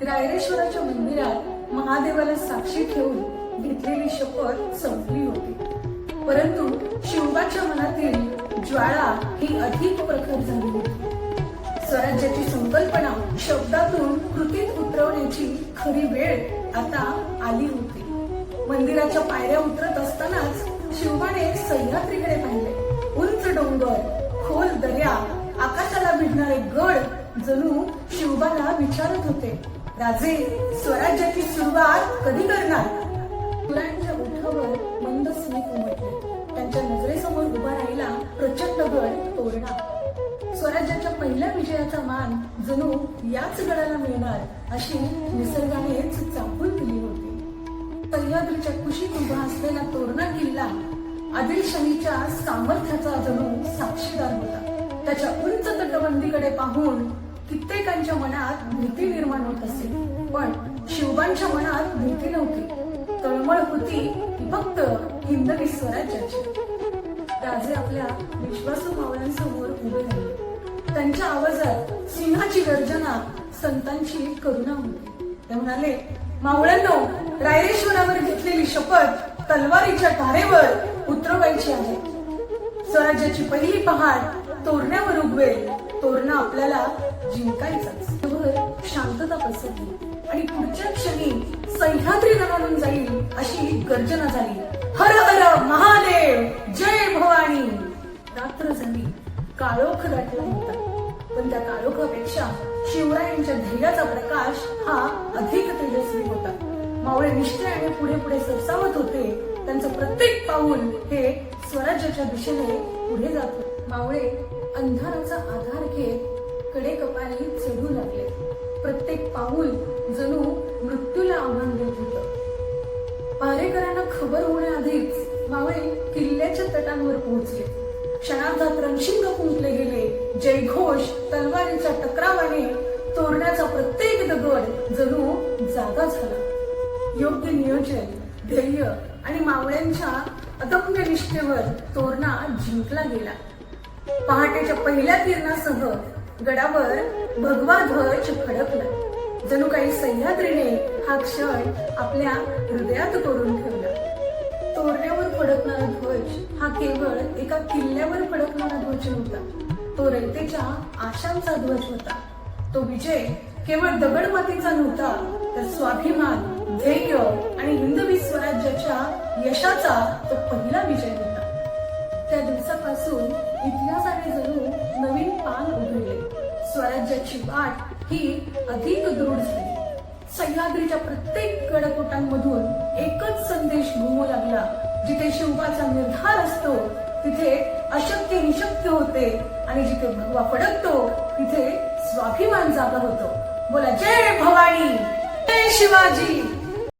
रायरेश्वराच्या मंदिरात महादेवाला साक्षी ठेवून घेतलेली शपथ संपली होती. परंतु शिवबाच्या मनातील ज्वाळा ही अधिक प्रखर झाली होती. स्वराज्याची संकल्पना शब्दातून कृतीत उतरवण्याची खरी वेळ आता आली होती. मंदिराच्या पायऱ्या उतरत असतानाच शिवबाने सह्याद्रीकडे पाहिले. उंच डोंगर, खोल दर्या, आकाशाला भिडणारे गड जणू शिवबाला विचारत होते, राजे, स्वराज्याची सुरुवात कधी करणार? तुरांच्या ओठावर मंद स्मित उमटले. त्यांच्या नजरेसमोर उभा राहिला प्रचंड गड तोरणा. स्वराज्याच्या पहिल्या विजयाचा मान जणू याच गडाला मिळणार अशी निसर्गानेच चाहूल दिली होती. सह्याद्रीच्या कुशीत उभा असलेला तोरणा किल्ला आदिलशाहीच्या सामर्थ्याचा जणू साक्षीदार होता. त्याच्या उंच तटबंदीकडे पाहून कित्येकांच्या मनात भीती निर्माण होत असे, पण शिवबांच्या मनात भीती नव्हती. तळमळ होती ती फक्त हिंदवी स्वराज्याची. राजे आपल्या विश्वासू मावळ्यांसमोर उभे राहिले. त्यांच्या आवाजात सिंहाची गर्जना, संतांची करुणा होती. ते म्हणाले, मावळ्यांनो, रायरेश्वरावर घेतलेली शपथ तलवारीच्या धारेवर उतरवायची आहे. स्वराज्याची पहिली पहाड तोरण्यावर उगवेल. तोरणा आपल्याला जिंकायचाच. शांतता पसरली आणि पुढच्या क्षणी सह्याद्री दणाणून जाईल अशी गर्जना झाली. हर हर महादेव, जय भवानी. रात्र झाली. काळोख दाटला होता, पण त्या काळोखापेक्षा शिवरायांच्या धैर्याचा प्रकाश हा अधिक तेजस्वी होता. मावळे निश्चयाने पुढे पुढे सरसावत होते. त्यांचं प्रत्येक पाऊल हे स्वराज्याच्या दिशेने पुढे जात होते. मावळे अंधाराचा आधार घेत कडेकपारी चढू लागले. प्रत्येक पाऊल जणू मृत्यूला आव्हान देत होतं. पहारेकरांना खबर होण्याआधीच मावळे किल्ल्याच्या तटांवर पोहोचले. क्षणार्धात रणशिंग फुंकले गेले. जयघोष, तलवारीच्या टकरावाने तोरण्याचा प्रत्येक दगड जणू जागा झाला. योग्य नियोजन, धैर्य आणि मावळ्यांच्या अदम्य निष्ठेवर तोरणा जिंकला गेला. पहाटेच्या पहिल्या किरणासह गडावर भगवा ध्वज फडकला. जणू काही सह्याद्रीने हा क्षण आपल्या हृदयात करून ठेवला. तोरण्यावर फडकणारा ध्वज हा केवळ एका किल्ल्यावर फडकणारा ध्वज नव्हता. तो रयतेच्या आशांचा ध्वज होता. तो विजय केवळ दगडमातीचा नव्हता, तर स्वाभिमान, धैर्य आणि हिंदवी स्वराज्याच्या यशाचा तो पहिला विजय होता. त्या दिवसापासून इतिहासाने जणू नवीन पान उघडले. स्वराज्याची वाट ही अधिक दृढ झाली. सह्याद्रीच्या प्रत्येक गडकोटांमधून एकच संदेश घुमू लागला, जिथे शिवबाचा निर्धार असतो तिथे अशक्य ही शक्य होते, आणि जिथे भगवा फडकतो तिथे स्वाभिमान जागा होतो. बोला, जय भवानी, जय शिवाजी.